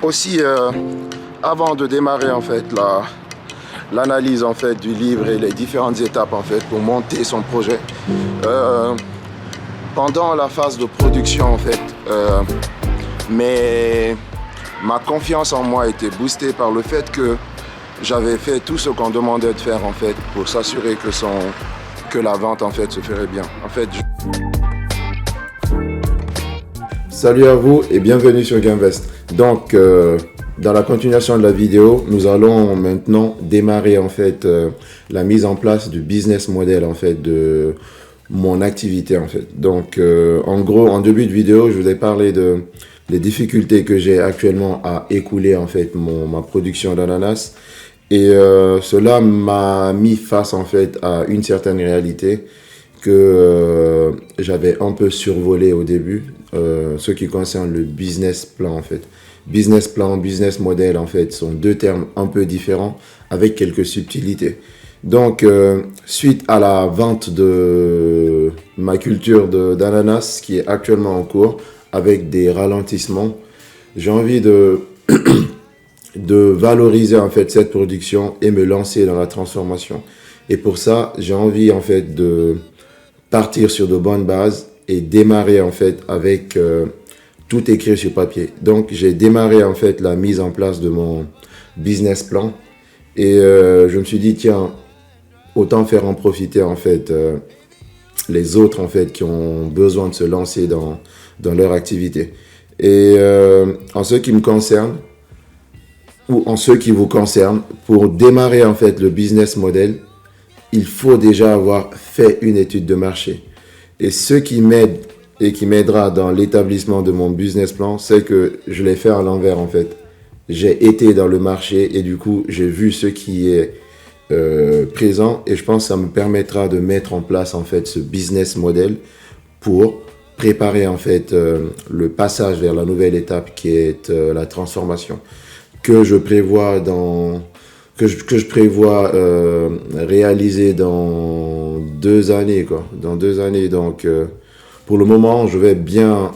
aussi, avant de démarrer en fait l'analyse en fait du livre et les différentes étapes en fait pour monter son projet, pendant la phase de production en fait, ma confiance en moi était boostée par le fait que j'avais fait tout ce qu'on demandait de faire en fait pour s'assurer que la vente en fait se ferait bien. En fait, Salut à vous et bienvenue sur GameVest. Donc, dans la continuation de la vidéo, nous allons maintenant démarrer en fait la mise en place du business model en fait de mon activité en fait. Donc, en gros, en début de vidéo, je vous ai parlé des difficultés que j'ai actuellement à écouler en fait ma production d'ananas. Et cela m'a mis face en fait à une certaine réalité que j'avais un peu survolé au début, ce qui concerne le business plan en fait. Business plan, business model en fait sont deux termes un peu différents avec quelques subtilités. Donc, suite à la vente de ma culture d'ananas qui est actuellement en cours avec des ralentissements, j'ai envie de valoriser en fait cette production et me lancer dans la transformation. Et pour ça, j'ai envie en fait de partir sur de bonnes bases et démarrer en fait avec tout écrit sur papier. Donc j'ai démarré en fait la mise en place de mon business plan et je me suis dit tiens, autant faire en profiter en fait les autres en fait qui ont besoin de se lancer dans leur activité. Et en ce qui me concerne, ou en ce qui vous concerne, pour démarrer en fait le business model, il faut déjà avoir fait une étude de marché. Et ce qui m'aide et qui m'aidera dans l'établissement de mon business plan, c'est que je l'ai fait à l'envers en fait. J'ai été dans le marché et du coup, j'ai vu ce qui est présent et je pense que ça me permettra de mettre en place en fait ce business model pour préparer en fait le passage vers la nouvelle étape qui est la transformation que je prévois réaliser dans 2 années quoi. Dans 2 années donc pour le moment je vais bien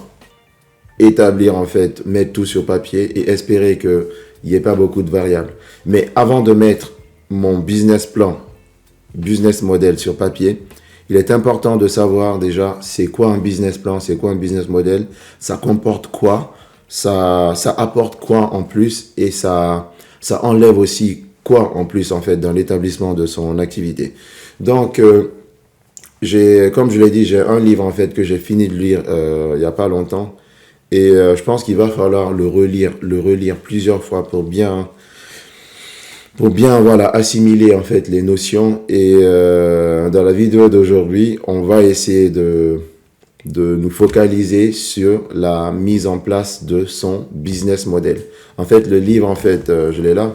établir en fait, mettre tout sur papier et espérer qu'il n'y ait pas beaucoup de variables. Mais avant de mettre mon business plan, business model sur papier, il est important de savoir déjà c'est quoi un business plan, c'est quoi un business model, ça comporte quoi, ça apporte quoi en plus et ça enlève aussi quoi en plus en fait dans l'établissement de son activité. Donc comme je l'ai dit, j'ai un livre en fait que j'ai fini de lire il y a pas longtemps et je pense qu'il va falloir le relire plusieurs fois pour bien voilà, assimiler en fait les notions. Et dans la vidéo d'aujourd'hui, on va essayer de nous focaliser sur la mise en place de son business model. En fait, le livre, en fait, je l'ai là.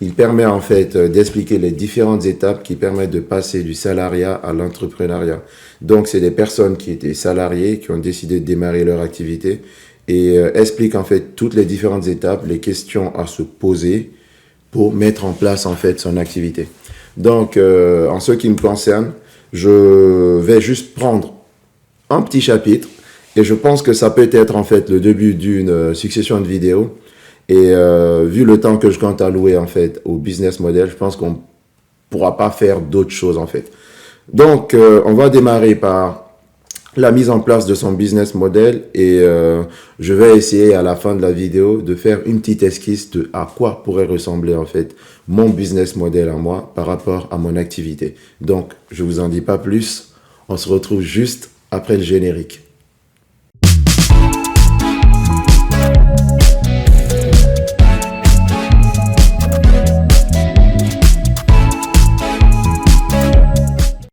Il permet en fait d'expliquer les différentes étapes qui permettent de passer du salariat à l'entrepreneuriat. Donc, c'est des personnes qui étaient salariées, qui ont décidé de démarrer leur activité et explique en fait toutes les différentes étapes, les questions à se poser pour mettre en place en fait son activité. Donc, en ce qui me concerne, je vais juste prendre un petit chapitre et je pense que ça peut être en fait le début d'une succession de vidéos. Et vu le temps que je compte allouer en fait au business model, je pense qu'on pourra pas faire d'autres choses en fait. Donc, on va démarrer par la mise en place de son business model et je vais essayer à la fin de la vidéo de faire une petite esquisse de à quoi pourrait ressembler en fait mon business model à moi par rapport à mon activité. Donc, je vous en dis pas plus, on se retrouve juste après le générique.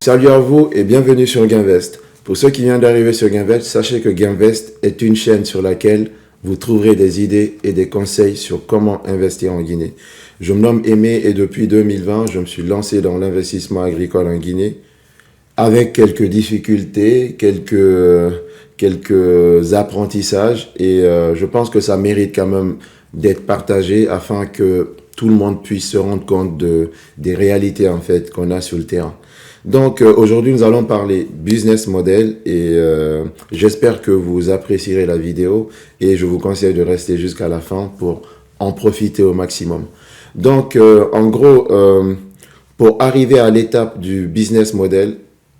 Salut à vous et bienvenue sur GameVest. Pour ceux qui viennent d'arriver sur GameVest, sachez que GameVest est une chaîne sur laquelle vous trouverez des idées et des conseils sur comment investir en Guinée. Je me nomme Aimé et depuis 2020, je me suis lancé dans l'investissement agricole en Guinée avec quelques difficultés, quelques apprentissages et je pense que ça mérite quand même d'être partagé afin que tout le monde puisse se rendre compte des réalités en fait qu'on a sur le terrain. Donc aujourd'hui, nous allons parler business model et j'espère que vous apprécierez la vidéo et je vous conseille de rester jusqu'à la fin pour en profiter au maximum. Donc en gros, pour arriver à l'étape du business model,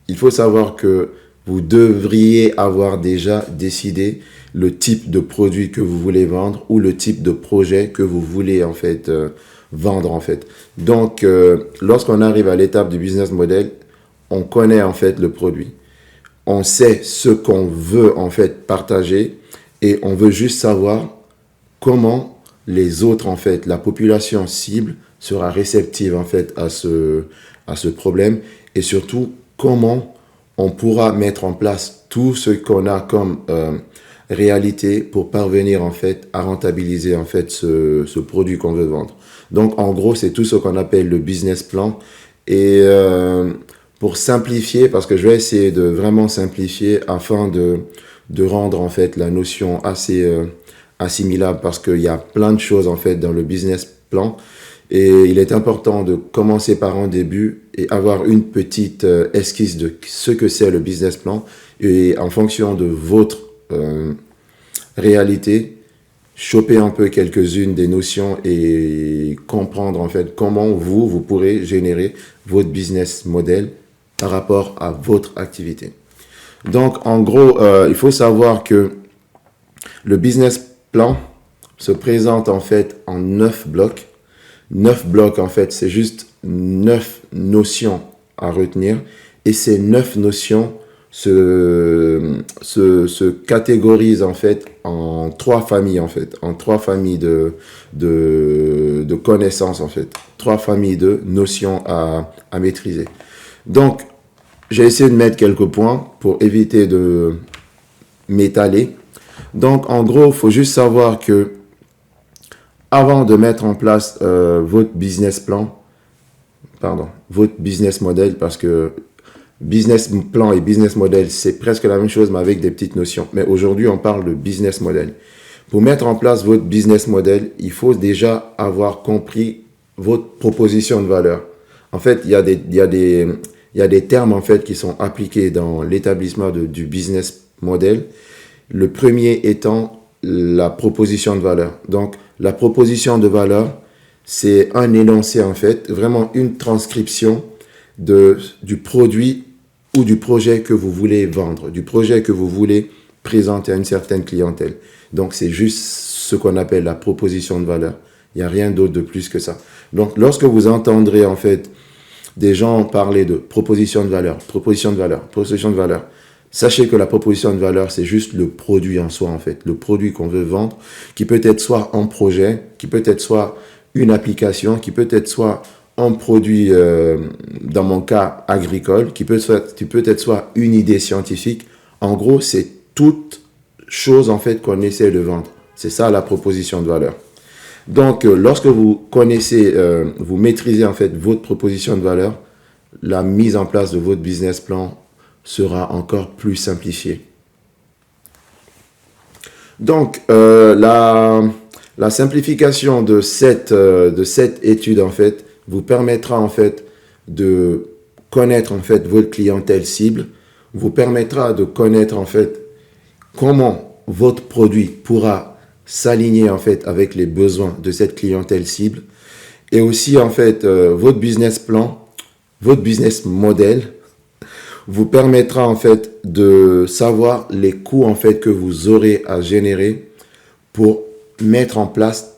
il faut savoir que vous devriez avoir déjà décidé le type de produit que vous voulez vendre ou le type de projet que vous voulez en fait vendre en fait. Donc lorsqu'on arrive à l'étape du business model, on connaît en fait le produit. On sait ce qu'on veut en fait partager et on veut juste savoir comment les autres en fait, la population cible sera réceptive en fait à ce problème et surtout comment on pourra mettre en place tout ce qu'on a comme réalité pour parvenir en fait à rentabiliser en fait ce produit qu'on veut vendre. Donc en gros, c'est tout ce qu'on appelle le business plan et pour simplifier, parce que je vais essayer de vraiment simplifier afin de rendre en fait la notion assez assimilable parce qu'il y a plein de choses en fait dans le business plan et il est important de commencer par un début et avoir une petite esquisse de ce que c'est le business plan et en fonction de votre réalité, choper un peu quelques-unes des notions et comprendre en fait comment vous pourrez générer votre business model par rapport à votre activité. Donc en gros, il faut savoir que le business plan se présente en fait en 9 blocs. 9 blocs en fait, c'est juste 9 notions à retenir et ces 9 notions se catégorisent en fait en 3 familles en fait, en 3 familles de connaissances en fait, 3 familles de notions à maîtriser. Donc, j'ai essayé de mettre quelques points pour éviter de m'étaler. Donc, en gros, il faut juste savoir que avant de mettre en place votre business plan, votre business model, parce que business plan et business model, c'est presque la même chose, mais avec des petites notions. Mais aujourd'hui, on parle de business model. Pour mettre en place votre business model, il faut déjà avoir compris votre proposition de valeur. En fait, il y a des termes en fait qui sont appliqués dans l'établissement du business model. Le premier étant la proposition de valeur. Donc, la proposition de valeur, c'est un énoncé en fait, vraiment une transcription du produit ou du projet que vous voulez vendre, du projet que vous voulez présenter à une certaine clientèle. Donc, c'est juste ce qu'on appelle la proposition de valeur. Il n'y a rien d'autre de plus que ça. Donc, lorsque vous entendrez en fait des gens parler de proposition de valeur, proposition de valeur, proposition de valeur, sachez que la proposition de valeur, c'est juste le produit en soi, en fait. Le produit qu'on veut vendre, qui peut être soit un projet, qui peut être soit une application, qui peut être soit un produit, dans mon cas, agricole, qui peut être soit une idée scientifique. En gros, c'est toute chose, en fait, qu'on essaie de vendre. C'est ça, la proposition de valeur. Donc, lorsque vous connaissez, vous maîtrisez, en fait, votre proposition de valeur, la mise en place de votre business plan sera encore plus simplifié. Donc, la simplification de cette étude, en fait, vous permettra, en fait, de connaître, en fait, votre clientèle cible, vous permettra de connaître, en fait, comment votre produit pourra s'aligner, en fait, avec les besoins de cette clientèle cible. Et aussi, en fait, votre business plan, votre business model, vous permettra en fait de savoir les coûts en fait que vous aurez à générer pour mettre en place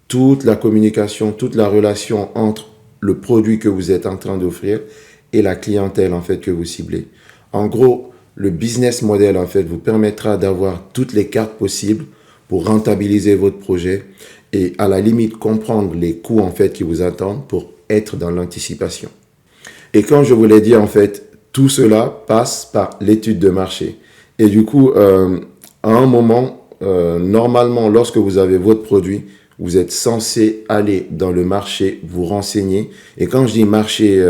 toute la communication, toute la relation entre le produit que vous êtes en train d'offrir et la clientèle en fait que vous ciblez. En gros, le business model en fait vous permettra d'avoir toutes les cartes possibles pour rentabiliser votre projet et à la limite comprendre les coûts en fait qui vous attendent pour être dans l'anticipation. Et comme je vous l'ai dit en fait, tout cela passe par l'étude de marché. Et du coup, à un moment, normalement, lorsque vous avez votre produit, vous êtes censé aller dans le marché, vous renseigner. Et quand je dis marché,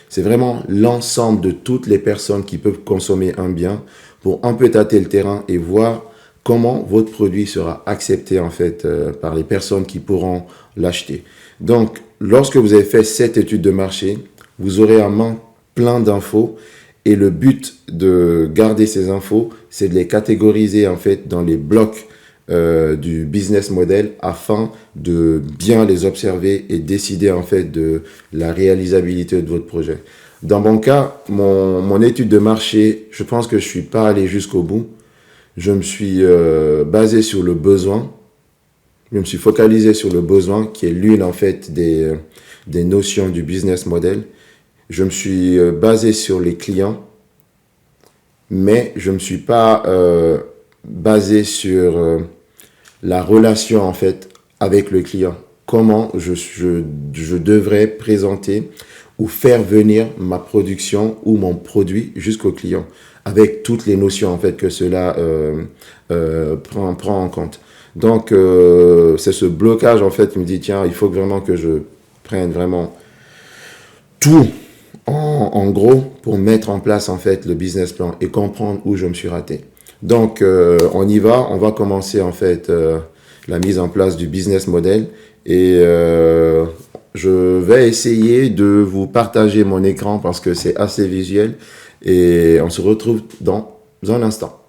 c'est vraiment l'ensemble de toutes les personnes qui peuvent consommer un bien pour un peu tâter le terrain et voir comment votre produit sera accepté en fait par les personnes qui pourront l'acheter. Donc, lorsque vous avez fait cette étude de marché, vous aurez en main plein d'infos. Et le but de garder ces infos, c'est de les catégoriser en fait dans les blocs du business model afin de bien les observer et décider en fait de la réalisabilité de votre projet. Dans mon cas, mon étude de marché, je pense que je suis pas allé jusqu'au bout. Je me suis basé sur le besoin. Je me suis focalisé sur le besoin qui est l'une en fait des notions du business model. Je me suis basé sur les clients, mais je ne me suis pas basé sur la relation en fait avec le client. Comment je devrais présenter ou faire venir ma production ou mon produit jusqu'au client, avec toutes les notions en fait que cela prend en compte. Donc c'est ce blocage en fait qui me dit tiens, il faut vraiment que je prenne vraiment tout en gros pour mettre en place en fait le business plan et comprendre où je me suis raté. Donc on y va, on va commencer en fait la mise en place du business model et je vais essayer de vous partager mon écran parce que c'est assez visuel et on se retrouve dans un instant.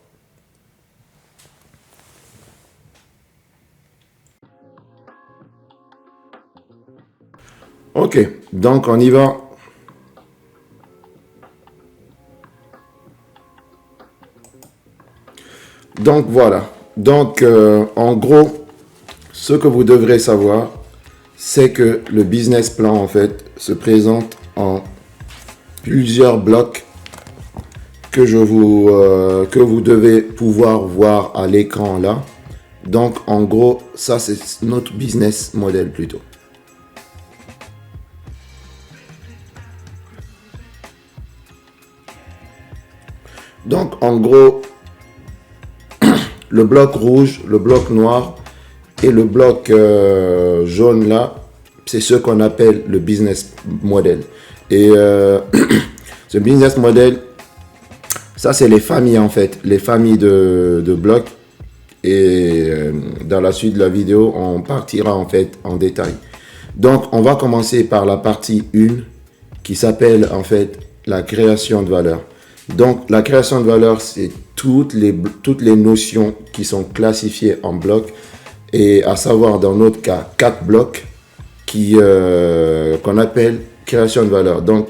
Ok, donc on y va. Donc voilà. Donc en gros, ce que vous devrez savoir, c'est que le business plan en fait se présente en plusieurs blocs que vous devez pouvoir voir à l'écran là. Donc en gros, ça c'est notre business model plutôt. Donc en gros, le bloc rouge, le bloc noir et le bloc jaune là, c'est ce qu'on appelle le business model. Et ce business model, ça c'est les familles en fait, les familles de blocs. Et dans la suite de la vidéo, on partira en fait en détail. Donc on va commencer par la partie 1 qui s'appelle en fait la création de valeur. Donc la création de valeur, c'est toutes les notions qui sont classifiées en blocs, et à savoir dans notre cas 4 blocs qu'on appelle création de valeur. Donc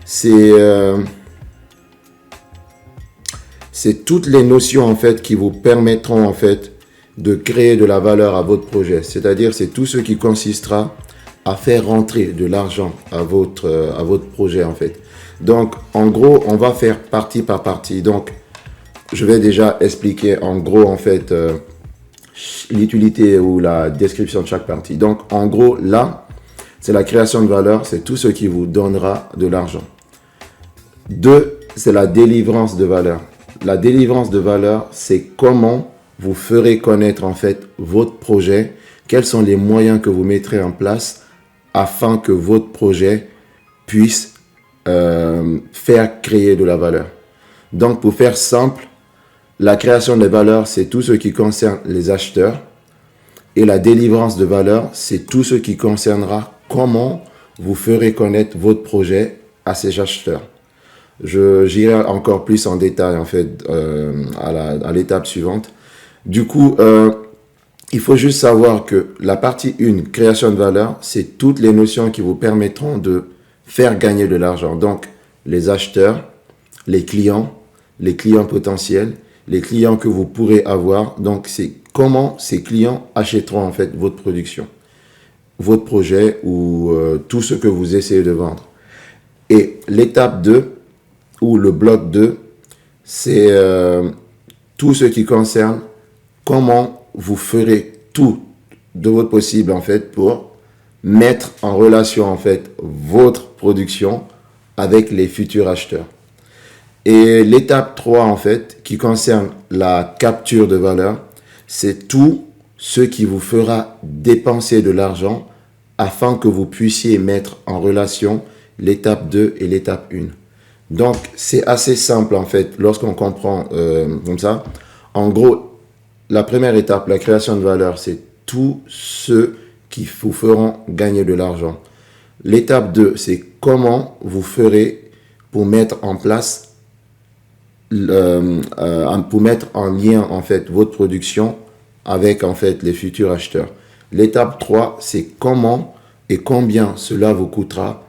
c'est toutes les notions en fait qui vous permettront en fait de créer de la valeur à votre projet. C'est-à-dire c'est tout ce qui consistera à faire rentrer de l'argent à votre projet en fait. Donc en gros, on va faire partie par partie. Donc je vais déjà expliquer en gros en fait l'utilité ou la description de chaque partie. Donc en gros là, c'est la création de valeur, c'est tout ce qui vous donnera de l'argent. 2, c'est la délivrance de valeur. La délivrance de valeur, c'est comment vous ferez connaître en fait votre projet, quels sont les moyens que vous mettrez en place afin que votre projet puisse faire créer de la valeur. Donc pour faire simple, la création de valeur, c'est tout ce qui concerne les acheteurs, et la délivrance de valeur, c'est tout ce qui concernera comment vous ferez connaître votre projet à ces acheteurs. J'irai encore plus en détail en fait à l'étape suivante. Du coup, il faut juste savoir que la partie 1, création de valeur, c'est toutes les notions qui vous permettront de faire gagner de l'argent. Donc, les acheteurs, les clients potentiels, les clients que vous pourrez avoir. Donc, c'est comment ces clients achèteront en fait votre production, votre projet ou tout ce que vous essayez de vendre. Et l'étape 2, ou le bloc 2, c'est tout ce qui concerne comment vous ferez tout de votre possible en fait pour mettre en relation en fait votre production avec les futurs acheteurs. Et l'étape 3 en fait qui concerne la capture de valeur, c'est tout ce qui vous fera dépenser de l'argent afin que vous puissiez mettre en relation l'étape 2 et l'étape 1. Donc, c'est assez simple en fait lorsqu'on comprend comme ça. En gros, la première étape, la création de valeur, c'est tout ce qui vous feront gagner de l'argent. L'étape 2, c'est comment vous ferez pour mettre en place, pour mettre en lien en fait votre production avec en fait les futurs acheteurs. L'étape 3, c'est comment et combien cela vous coûtera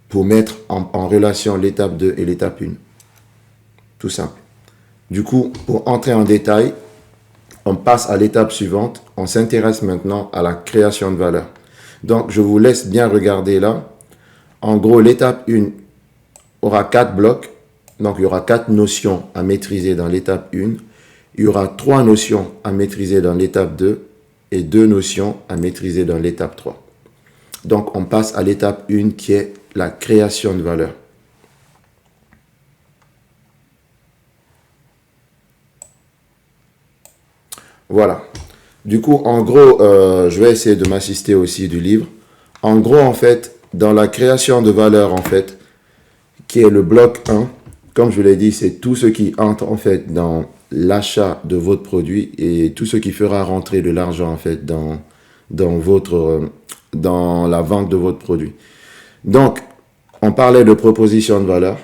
pour mettre en relation l'étape 2 et l'étape 1. Tout simple. Du coup, pour entrer en détail, on passe à l'étape suivante. On s'intéresse maintenant à la création de valeur. Donc, je vous laisse bien regarder là. En gros, l'étape 1 aura 4 blocs. Donc, il y aura 4 notions à maîtriser dans l'étape 1. Il y aura 3 notions à maîtriser dans l'étape 2 et 2 notions à maîtriser dans l'étape 3. Donc, on passe à l'étape 1 qui est la création de valeur. Voilà. Du coup, en gros, je vais essayer de m'assister aussi du livre. En gros, en fait, dans la création de valeur, en fait, qui est le bloc 1, comme je vous l'ai dit, c'est tout ce qui entre, en fait, dans l'achat de votre produit et tout ce qui fera rentrer de l'argent, en fait, dans la vente de votre produit. Donc, on parlait de proposition de valeur.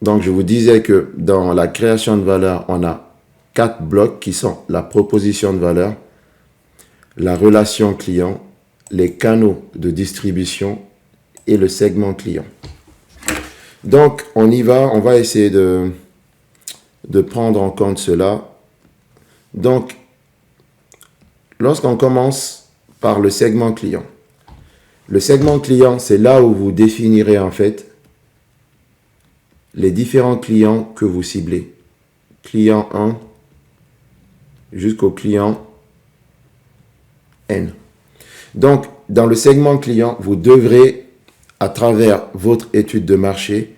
Donc, je vous disais que dans la création de valeur, on a 4 blocs qui sont la proposition de valeur, la relation client, les canaux de distribution et le segment client. Donc, on y va, on va essayer de prendre en compte cela. Donc, lorsqu'on commence par le segment client, le segment client, c'est là où vous définirez en fait les différents clients que vous ciblez. Client 1 jusqu'au client N. Donc, dans le segment client, vous devrez, à travers votre étude de marché,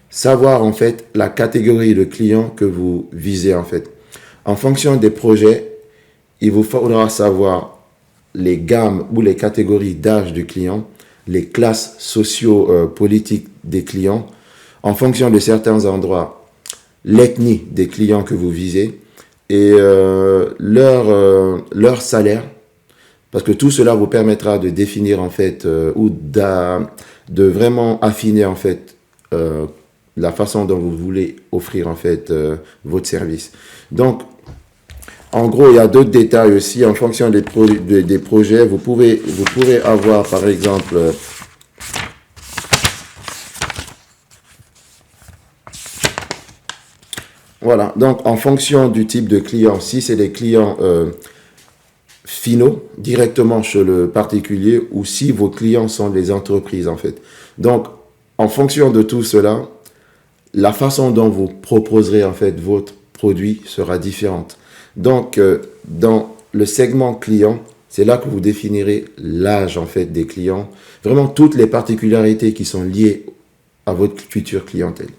savoir en fait la catégorie de clients que vous visez en fait. En fonction des projets, il vous faudra savoir les gammes ou les catégories d'âge de clients, les classes socio-politiques des clients, en fonction de certains endroits, l'ethnie des clients que vous visez et leur salaire, parce que tout cela vous permettra de définir en fait ou de vraiment affiner en fait la façon dont vous voulez offrir en fait votre service. Donc, en gros, il y a d'autres détails aussi en fonction des projets. Vous pourrez avoir par exemple voilà. Donc, en fonction du type de client, si c'est des clients finaux, directement chez le particulier, ou si vos clients sont des entreprises, en fait. Donc, en fonction de tout cela, la façon dont vous proposerez, en fait, votre produit sera différente. Donc, dans le segment client, c'est là que vous définirez l'âge, en fait, des clients. Vraiment, toutes les particularités qui sont liées à votre future clientèle.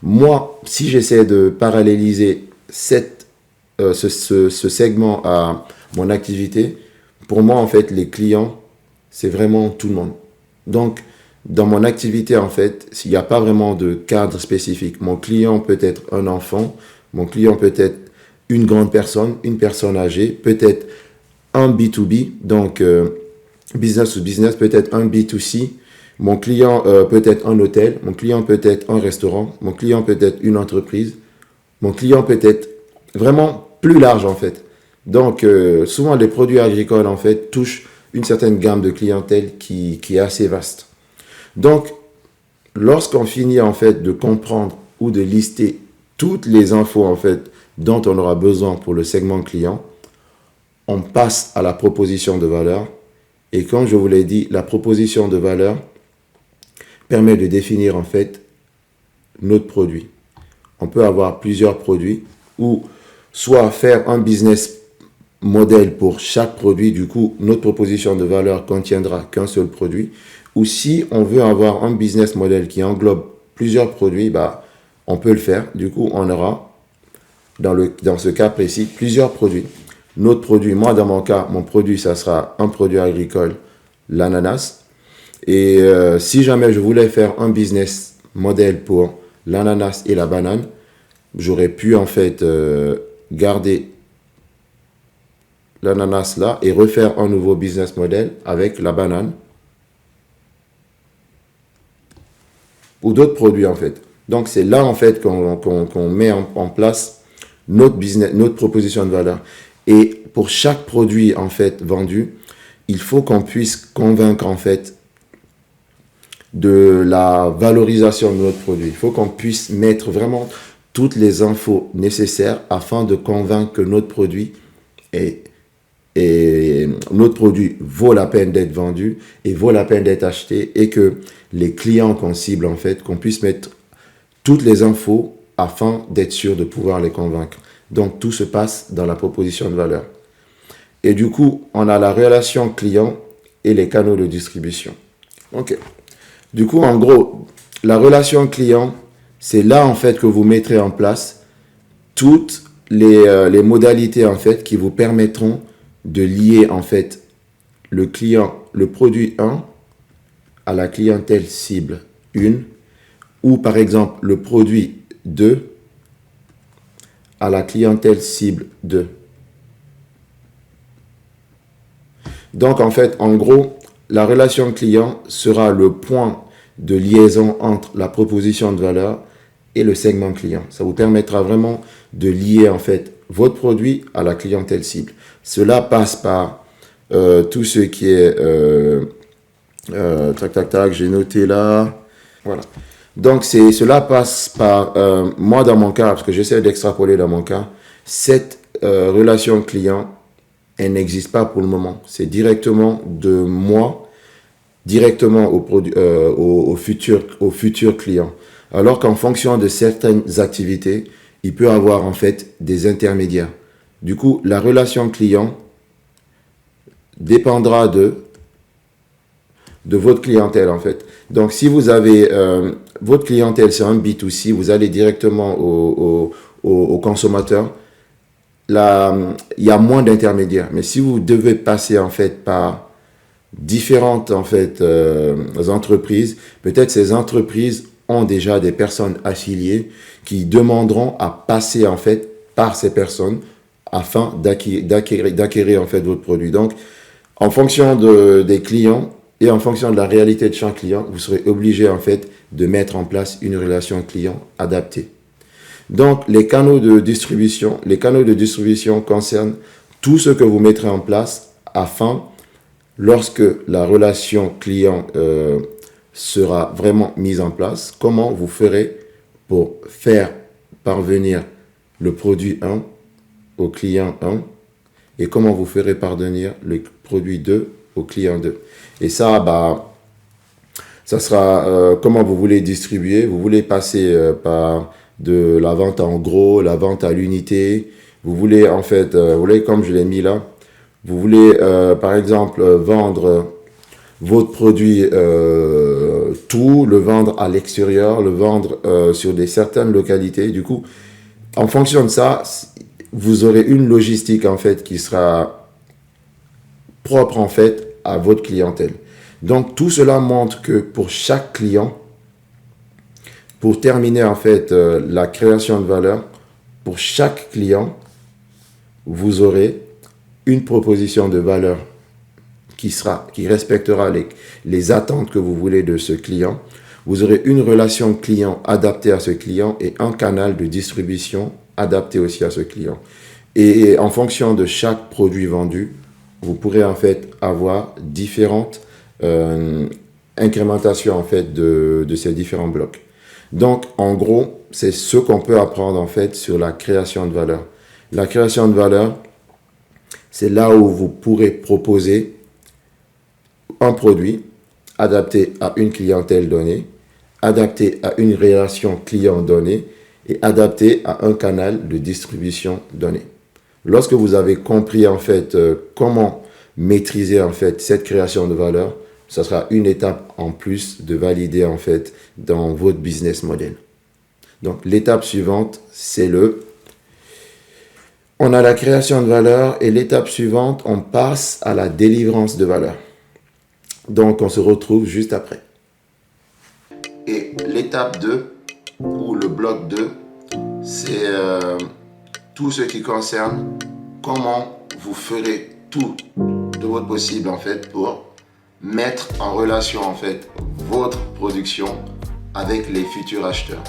Moi, si j'essaie de paralléliser ce segment à mon activité, pour moi, en fait, les clients, c'est vraiment tout le monde. Donc, dans mon activité, en fait, s'il n'y a pas vraiment de cadre spécifique, mon client peut être un enfant, mon client peut être une grande personne, une personne âgée, peut-être un B2B, donc business to business, peut-être un B2C, mon client peut être un hôtel, mon client peut être un restaurant, mon client peut être une entreprise, mon client peut être vraiment plus large en fait. Donc souvent les produits agricoles en fait touchent une certaine gamme de clientèle qui est assez vaste. Donc lorsqu'on finit en fait de comprendre ou de lister toutes les infos en fait dont on aura besoin pour le segment client, on passe à la proposition de valeur. Et comme je vous l'ai dit, la proposition de valeur permet de définir en fait notre produit. On peut avoir plusieurs produits ou soit faire un business model pour chaque produit. Du coup, notre proposition de valeur contiendra qu'un seul produit. Ou si on veut avoir un business model qui englobe plusieurs produits, on peut le faire. Du coup, on aura, dans ce cas précis, plusieurs produits. Notre produit, moi dans mon cas, mon produit, ça sera un produit agricole, l'ananas. Et si jamais je voulais faire un business model pour l'ananas et la banane, j'aurais pu en fait garder l'ananas là et refaire un nouveau business model avec la banane ou d'autres produits en fait. Donc, c'est là, en fait, qu'on met en place notre business, notre proposition de valeur. Et pour chaque produit, en fait, vendu, il faut qu'on puisse convaincre, en fait, de la valorisation de notre produit. Il faut qu'on puisse mettre vraiment toutes les infos nécessaires afin de convaincre que notre produit notre produit vaut la peine d'être vendu et vaut la peine d'être acheté, et que les clients qu'on cible, en fait, qu'on puisse mettre toutes les infos afin d'être sûr de pouvoir les convaincre. Donc, tout se passe dans la proposition de valeur. Et du coup, on a la relation client et les canaux de distribution. OK. Du coup, en gros, la relation client, c'est là, en fait, que vous mettrez en place toutes les modalités, en fait, qui vous permettront de lier, en fait, le produit 1 à la clientèle cible 1, ou par exemple le produit 2 à la clientèle cible 2. Donc, en fait, en gros, la relation client sera le point de liaison entre la proposition de valeur et le segment client. Ça vous permettra vraiment de lier, en fait, votre produit à la clientèle cible. Cela passe par tout ce qui est... j'ai noté là. Voilà. Donc, cela passe par... moi, dans mon cas, parce que j'essaie d'extrapoler dans mon cas, cette relation client, elle n'existe pas pour le moment. C'est directement de moi, directement au futur client. Alors qu'en fonction de certaines activités, il peut avoir, en fait, des intermédiaires. Du coup, la relation client dépendra de votre clientèle, en fait. Donc, si vous avez votre clientèle, c'est un B2C, vous allez directement au consommateur. Là, il y a moins d'intermédiaires. Mais si vous devez passer, en fait, par différentes, en fait, entreprises, peut-être ces entreprises ont déjà des personnes affiliées qui demanderont à passer, en fait, par ces personnes afin d'acquérir, en fait, votre produit. Donc, en fonction des clients et en fonction de la réalité de chaque client, vous serez obligé, en fait, de mettre en place une relation client adaptée. Donc, les canaux de distribution concernent tout ce que vous mettrez en place afin, lorsque la relation client sera vraiment mise en place, comment vous ferez pour faire parvenir le produit 1 au client 1 et comment vous ferez parvenir le produit 2 au client 2. Et ça, ça sera comment vous voulez distribuer. Vous voulez passer par de la vente en gros, la vente à l'unité. Vous voulez, en fait, comme je l'ai mis là, vous voulez, par exemple, vendre votre produit tout, le vendre à l'extérieur, le vendre sur certaines localités. Du coup, en fonction de ça, vous aurez une logistique, en fait, qui sera propre, en fait, à votre clientèle. Donc, tout cela montre que pour chaque client, pour terminer, en fait, la création de valeur, pour chaque client, vous aurez une proposition de valeur qui respectera les attentes que vous voulez de ce client. Vous aurez une relation client adaptée à ce client et un canal de distribution adapté aussi à ce client. Et en fonction de chaque produit vendu, vous pourrez, en fait, avoir différentes incrémentations, en fait, de ces différents blocs. Donc, en gros, c'est ce qu'on peut apprendre, en fait, sur la création de valeur. La création de valeur, c'est là où vous pourrez proposer un produit adapté à une clientèle donnée, adapté à une relation client donnée et adapté à un canal de distribution donné. Lorsque vous avez compris, en fait, comment maîtriser, en fait, cette création de valeur, ça sera une étape en plus de valider, en fait, dans votre business model. Donc, l'étape suivante, c'est on a la création de valeur et l'étape suivante, on passe à la délivrance de valeur. Donc, on se retrouve juste après. Et l'étape 2, ou le bloc 2, c'est tout ce qui concerne comment vous ferez tout de votre possible, en fait, pour mettre en relation, en fait, votre production avec les futurs acheteurs.